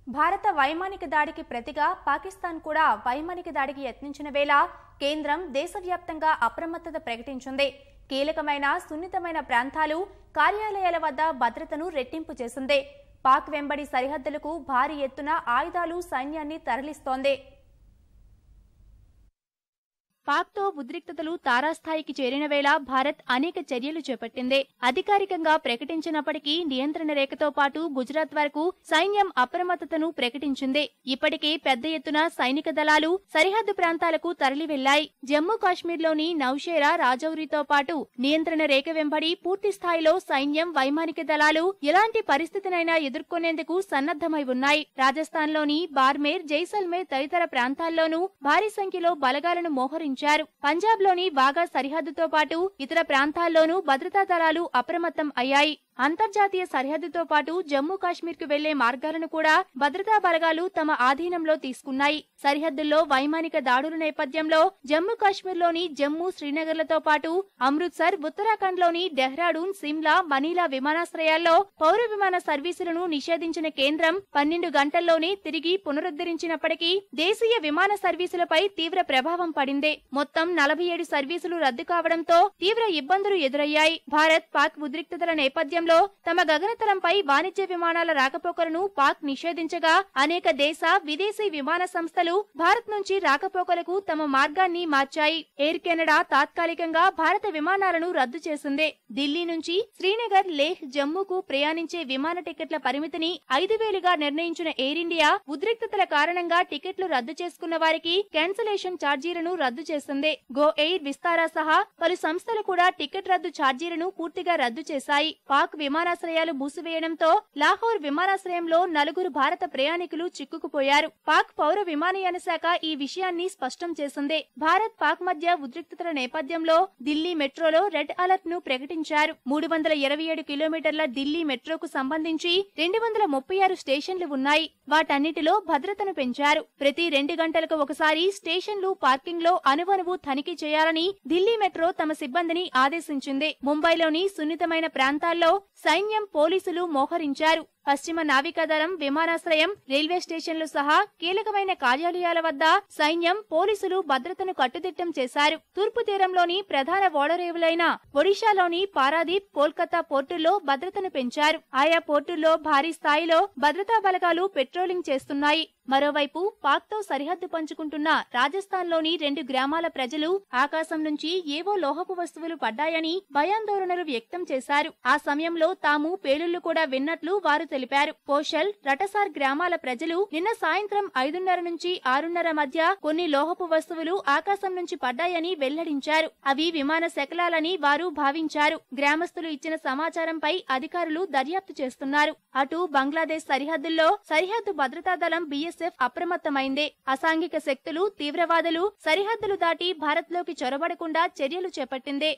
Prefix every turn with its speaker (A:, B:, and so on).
A: భారత వైమానిక దాడికి ప్రతిగా పాకిస్తాన్ కూడా వైమానిక దాడికి యత్నించిన వేళ కేంద్రం దేశవ్యాప్తంగా అప్రమత్తత ప్రకటించింది. కీలకమైన సున్నితమైన ప్రాంతాలు, కార్యాలయాల వద్ద భద్రతను రెట్టింపు చేసింది. పాక్ వెంబడి సరిహద్దులకు భారీ ఎత్తున ఆయుధాలు, సైన్యాన్ని తరలిస్తోంది. పాక్తో ఉద్రిక్తతలు తారాస్థాయికి చేరిన వేళ భారత్ అనేక చర్యలు చేపట్టింది. అధికారికంగా ప్రకటించినప్పటికీ నియంత్రణ రేఖతో పాటు గుజరాత్ వరకు సైన్యం అప్రమత్తతను ప్రకటించింది. ఇప్పటికే పెద్ద ఎత్తున సైనిక దళాలు సరిహద్దు ప్రాంతాలకు తరలి వెళ్లాయి. జమ్మూ కాశ్మీర్లోని నౌషేరా, రాజౌరితో పాటు నియంత్రణ రేఖ వెంబడి పూర్తి స్థాయిలో సైన్యం, వైమానిక దళాలు ఎలాంటి పరిస్థితినైనా ఎదుర్కొనేందుకు సన్నద్దమై ఉన్నాయి. రాజస్థాన్లోని బార్మేర్, జైసల్మేర్ తదితర ప్రాంతాల్లోనూ భారీ సంఖ్యలో బలగాలను మోహరించారు. పంజాబ్ లోని వాఘా సరిహద్దుతో పాటు ఇతర ప్రాంతాల్లోనూ భద్రతా దళాలు అప్రమత్తం అయ్యాయి. అంతర్జాతీయ సరిహద్దుతో పాటు జమ్మూ కాశ్మీర్ కు వెళ్లే మార్గాలను కూడా భద్రతా బలగాలు తమ ఆధీనంలో తీసుకున్నాయి. సరిహద్దుల్లో వైమానిక దాడుల నేపథ్యంలో జమ్మూ కాశ్మీర్లోని జమ్మూ, శ్రీనగర్లతో పాటు అమృత్సర్, ఉత్తరాఖండ్లోని డెహ్రాడూన్, సిమ్లా, మనీలా విమానాశ్రయాల్లో పౌర విమాన సర్వీసులను నిషేధించిన కేంద్రం 12 గంటల్లోనే తిరిగి పునరుద్ధరించినప్పటికీ దేశీయ విమాన సర్వీసులపై తీవ్ర ప్రభావం పడింది. మొత్తం 47 సర్వీసులు రద్దు కావడంతో తీవ్ర ఇబ్బందులు ఎదురయ్యాయి. భారత్, పాక్ ఉద్రిక్తతల నేపథ్యంలో తమ గగనతలంపై వాణిజ్య విమానాల రాకపోకలను పాక్ నిషేధించగా అనేక దేశ, విదేశీ విమాన సంస్థలు భారత్ నుంచి రాకపోకలకు తమ మార్గాన్ని మార్చాయి. ఎయిర్ కెనడా తాత్కాలికంగా భారత విమానాలను రద్దు చేసింది. ఢిల్లీ నుంచి శ్రీనగర్, లేహ్, జమ్మూకు ప్రయాణించే విమాన టికెట్ల పరిమితిని 5,000గా నిర్ణయించిన ఎయిర్ ఇండియా ఉద్రిక్తతల కారణంగా టికెట్లు రద్దు చేసుకున్న వారికి క్యాన్సిలేషన్ ఛార్జీలను రద్దు చేసింది. గో ఎయిర్, విస్తారా సహా పలు సంస్థలు కూడా టికెట్ రద్దు ఛార్జీలను పూర్తిగా రద్దు చేశాయి. పాక్ విమానాశ్రయాలు మూసివేయడంతో లాహోర్ విమానాశ్రయంలో 4 భారత ప్రయాణికులు చిక్కుకుపోయారు. పాక్ పౌర విమానయాన శాఖ ఈ విషయాన్ని స్పష్టం చేసింది. భారత్, పాక్ మధ్య ఉద్రిక్తతల నేపథ్యంలో ఢిల్లీ మెట్రోలో రెడ్ అలర్ట్ ను ప్రకటించారు. 327 కిలోమీటర్ల ఢిల్లీ మెట్రోకు సంబంధించి 236 స్టేషన్లు ఉన్నాయి. వాటన్నిటిలో భద్రతను పెంచారు. ప్రతి 2 గంటలకు ఒకసారి స్టేషన్లు, పార్కింగ్ లో అణువణువు తనిఖీ చేయాలని ఢిల్లీ మెట్రో తమ సిబ్బందిని ఆదేశించింది. ముంబైలోని సున్నితమైన ప్రాంతాల్లో సైన్యం, పోలీసులు మోహరించారు. పశ్చిమ నావికాదళం విమానాశ్రయం, రైల్వే స్టేషన్లు సహా కీలకమైన కార్యాలయాల వద్ద సైన్యం, పోలీసులు భద్రతను కట్టుదిట్టం చేశారు. తూర్పు తీరంలోని ప్రధాన ఓడరేవులైన ఒడిశాలోని పారాదీప్, కోల్కతా పోర్టుల్లో భద్రతను పెంచారు. ఆయా పోర్టుల్లో భారీ స్థాయిలో భద్రతా బలగాలు పెట్రోలింగ్ చేస్తున్నాయి. మరోవైపు పాక్తో సరిహద్దు పంచుకుంటున్న రాజస్థాన్లోని 2 గ్రామాల ప్రజలు ఆకాశం నుంచి ఏవో లోహపు వస్తువులు పడ్డాయని భయాందోళనలు వ్యక్తం చేశారు. ఆ సమయంలో తాము పేలుళ్లు కూడా విన్నట్లు వారు తెలిపారు. పోషల్, రటసార్ గ్రామాల ప్రజలు నిన్న సాయంత్రం 5:30 నుంచి 6:30 మధ్య కొన్ని లోహపు వస్తువులు ఆకాశం నుంచి పడ్డాయని వెల్లడించారు. అవి విమాన శకలాలని వారు భావించారు. గ్రామస్తులు ఇచ్చిన సమాచారంపై అధికారులు దర్యాప్తు చేస్తున్నారు. అటు బంగ్లాదేశ్ సరిహద్దుల్లో సరిహద్దు భద్రతా దళం BSF అప్రమత్తమైంది. అసాంఘిక శక్తులు, తీవ్రవాదులు సరిహద్దులు దాటి భారత్లోకి చొరబడకుండా చర్యలు చేపట్టింది.